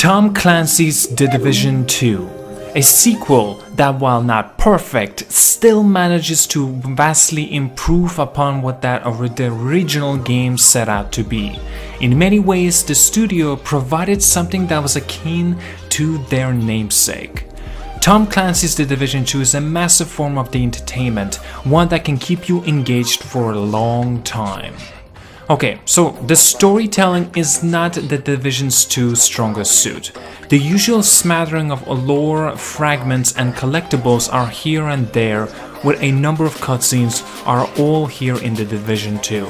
Tom Clancy's The Division 2, a sequel that, while not perfect, still manages to vastly improve upon what the original game set out to be. In many ways, the studio provided something that was akin to their namesake. Tom Clancy's The Division 2 is a massive form of the entertainment, one that can keep you engaged for a long time. Okay, so the storytelling is not The Division 2's strongest suit. The usual smattering of lore, fragments and collectibles are here and there, with a number of cutscenes are all here in The Division 2.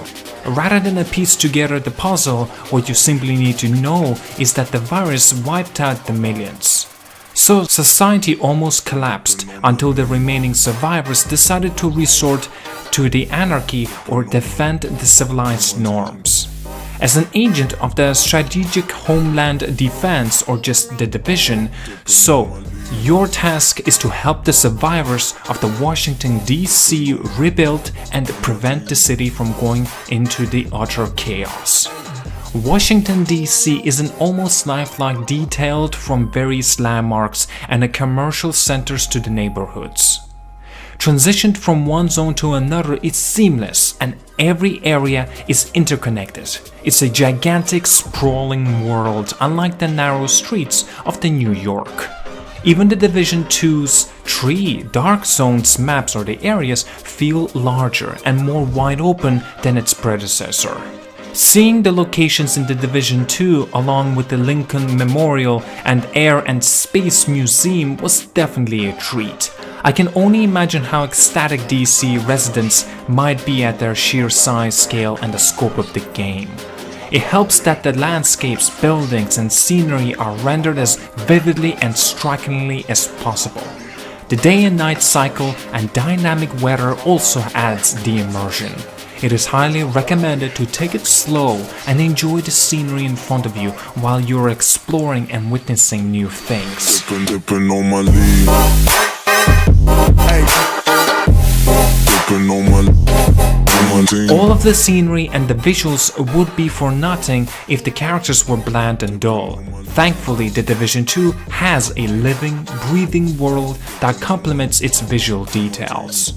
Rather than piece together the puzzle, what you simply need to know is that the virus wiped out the millions. So society almost collapsed until the remaining survivors decided to resort to the anarchy or defend the civilized norms. As an agent of the Strategic Homeland Defense, or just the Division, so your task is to help the survivors of the Washington DC rebuild and prevent the city from going into the utter chaos. Washington DC is an almost lifelike, detailed from various landmarks and the commercial centers to the neighborhoods. Transitioned from one zone to another is seamless, and every area is interconnected. It's a gigantic, sprawling world, unlike the narrow streets of the New York. Even the Division 2's 3 Dark Zones maps or the areas feel larger and more wide open than its predecessor. Seeing the locations in The Division 2 along with the Lincoln Memorial and Air and Space Museum was definitely a treat. I can only imagine how ecstatic DC residents might be at their sheer size, scale and the scope of the game. It helps that the landscapes, buildings and scenery are rendered as vividly and strikingly as possible. The day and night cycle and dynamic weather also adds the immersion. It is highly recommended to take it slow and enjoy the scenery in front of you while you're exploring and witnessing new things. All of the scenery and the visuals would be for nothing if the characters were bland and dull. Thankfully, The Division 2 has a living, breathing world that complements its visual details.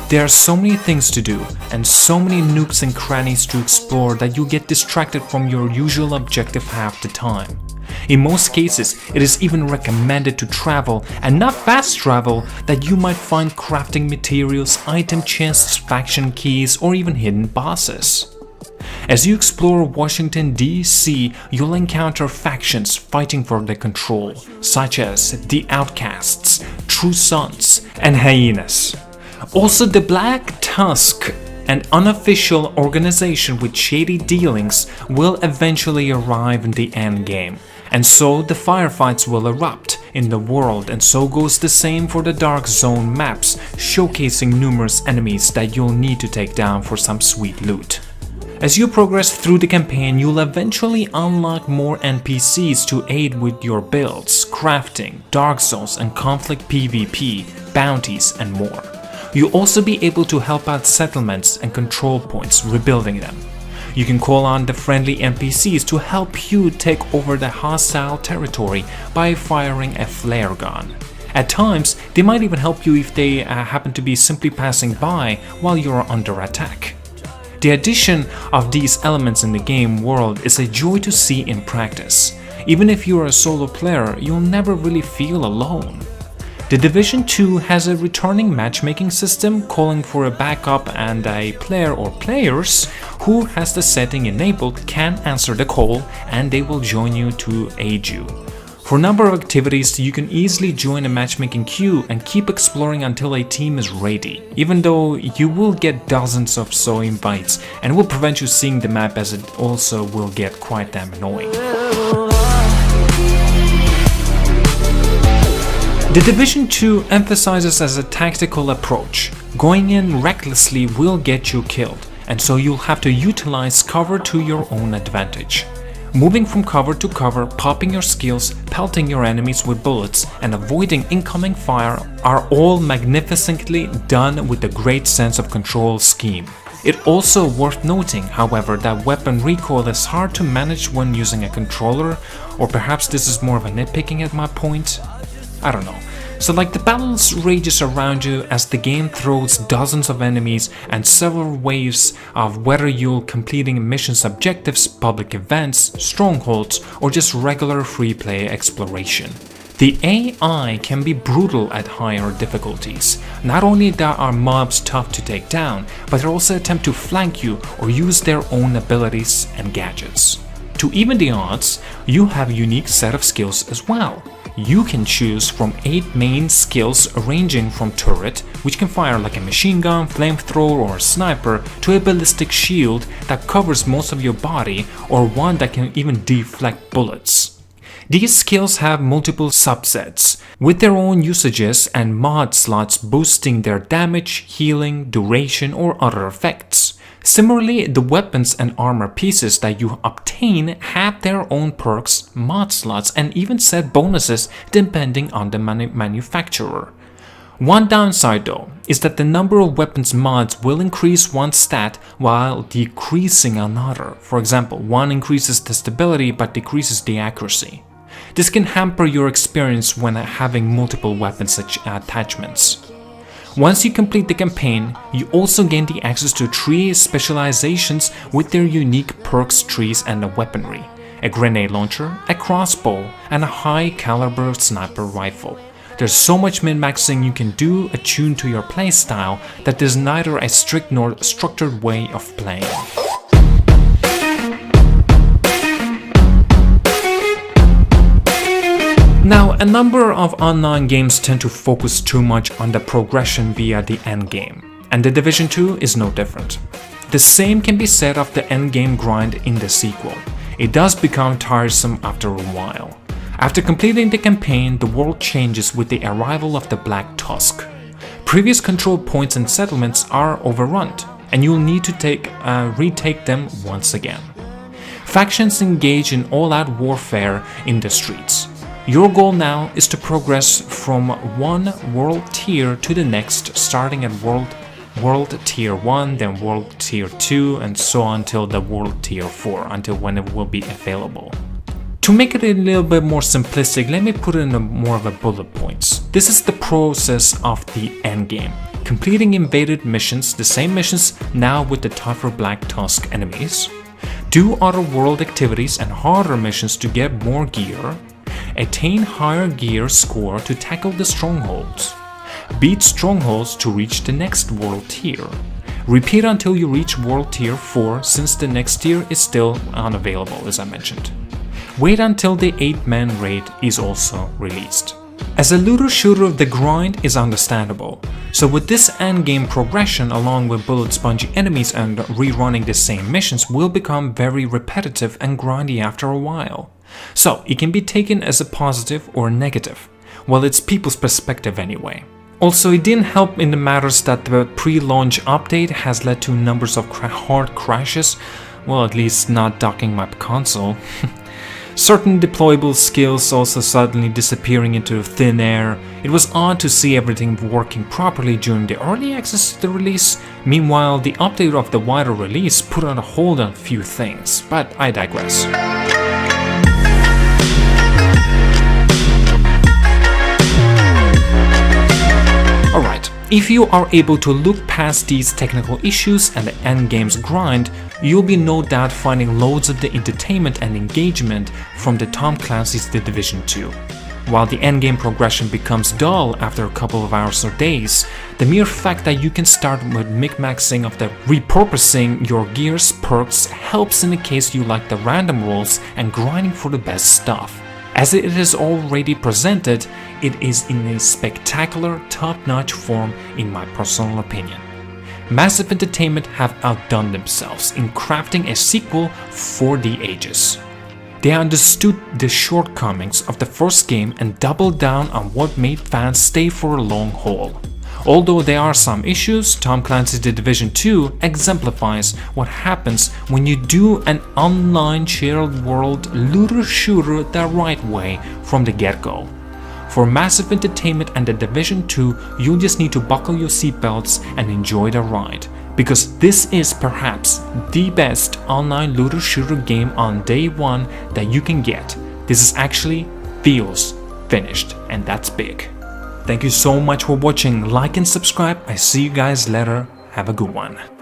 There are so many things to do and so many nooks and crannies to explore that you get distracted from your usual objective half the time. In most cases, it is even recommended to travel, and not fast travel, that you might find crafting materials, item chests, faction keys, or even hidden bosses. As you explore Washington DC, you'll encounter factions fighting for their control, such as the Outcasts, True Sons, and Hyenas. Also, the Black Tusk, an unofficial organization with shady dealings, will eventually arrive in the endgame, and so the firefights will erupt in the world, and so goes the same for the Dark Zone maps, showcasing numerous enemies that you'll need to take down for some sweet loot. As you progress through the campaign, you'll eventually unlock more NPCs to aid with your builds, crafting, Dark Zones and conflict PvP, bounties and more. You'll also be able to help out settlements and control points, rebuilding them. You can call on the friendly NPCs to help you take over the hostile territory by firing a flare gun. At times, they might even help you if they happen to be simply passing by while you're under attack. The addition of these elements in the game world is a joy to see in practice. Even if you're a solo player, you'll never really feel alone. The Division 2 has a returning matchmaking system calling for a backup, and a player or players who has the setting enabled can answer the call and they will join you to aid you. For a number of activities, you can easily join a matchmaking queue and keep exploring until a team is ready, even though you will get dozens of so invites and will prevent you seeing the map, as it also will get quite damn annoying. The Division 2 emphasizes as a tactical approach. Going in recklessly will get you killed, and so you'll have to utilize cover to your own advantage. Moving from cover to cover, popping your skills, pelting your enemies with bullets, and avoiding incoming fire are all magnificently done with a great sense of control scheme. It also worth noting, however, that weapon recoil is hard to manage when using a controller, or perhaps this is more of a nitpicking at my point. I don't know. So like the battles rages around you as the game throws dozens of enemies and several waves of whether you're completing missions, objectives, public events, strongholds, or just regular free play exploration. The AI can be brutal at higher difficulties. Not only are mobs tough to take down, but they also attempt to flank you or use their own abilities and gadgets. To even the odds, you have a unique set of skills as well. You can choose from 8 main skills ranging from turret, which can fire like a machine gun, flamethrower or a sniper, to a ballistic shield that covers most of your body, or one that can even deflect bullets. These skills have multiple subsets, with their own usages and mod slots boosting their damage, healing, duration or other effects. Similarly, the weapons and armor pieces that you obtain have their own perks, mod slots, and even set bonuses depending on the manufacturer. One downside though is that the number of weapons mods will increase one stat while decreasing another. For example, one increases the stability but decreases the accuracy. This can hamper your experience when having multiple weapons attachments. Once you complete the campaign, you also gain the access to 3 specializations with their unique perks trees and a weaponry: a grenade launcher, a crossbow, and a high caliber sniper rifle. There's so much min-maxing you can do attuned to your playstyle that there's neither a strict nor structured way of playing. Now, a number of online games tend to focus too much on the progression via the endgame, and The Division 2 is no different. The same can be said of the endgame grind in the sequel. It does become tiresome after a while. After completing the campaign, the world changes with the arrival of the Black Tusk. Previous control points and settlements are overrun, and you'll need to retake them once again. Factions engage in all-out warfare in the streets. Your goal now is to progress from one world tier to the next, starting at world tier 1, then world tier 2, and so on until the world tier 4, until when it will be available. To make it a little bit more simplistic, let me put it in more of a bullet points. This is the process of the endgame. Completing invaded missions, the same missions now with the tougher Black Tusk enemies. Do other world activities and harder missions to get more gear. Attain higher gear score to tackle the strongholds. Beat strongholds to reach the next world tier. Repeat until you reach world tier 4, since the next tier is still unavailable, as I mentioned. Wait until the 8-man raid is also released. As a looter shooter, the grind is understandable. So with this endgame progression, along with bullet spongy enemies and rerunning the same missions, will become very repetitive and grindy after a while. So it can be taken as a positive or a negative. Well, it's people's perspective anyway. Also, it didn't help in the matters that the pre-launch update has led to numbers of hard crashes, well, at least not docking my console. Certain deployable skills also suddenly disappearing into thin air. It was odd to see everything working properly during the early access to the release. Meanwhile, the update of the wider release put on a hold on a few things, but I digress. Alright, if you are able to look past these technical issues and the endgame's grind, you'll be no doubt finding loads of the entertainment and engagement from the Tom Clancy's The Division 2. While the endgame progression becomes dull after a couple of hours or days, the mere fact that you can start with mix-maxing of the repurposing your gear's perks helps in the case you like the random rolls and grinding for the best stuff. As it is already presented, it is in a spectacular, top-notch form in my personal opinion. Massive Entertainment have outdone themselves in crafting a sequel for the ages. They understood the shortcomings of the first game and doubled down on what made fans stay for a long haul. Although there are some issues, Tom Clancy's The Division 2 exemplifies what happens when you do an online shared world looter shooter the right way from the get-go. For Massive Entertainment and The Division 2, you'll just need to buckle your seatbelts and enjoy the ride. because this is perhaps the best online looter shooter game on day one that you can get. This is actually feels finished, and that's big. Thank you so much for watching. Like and subscribe. I see you guys later. Have a good one.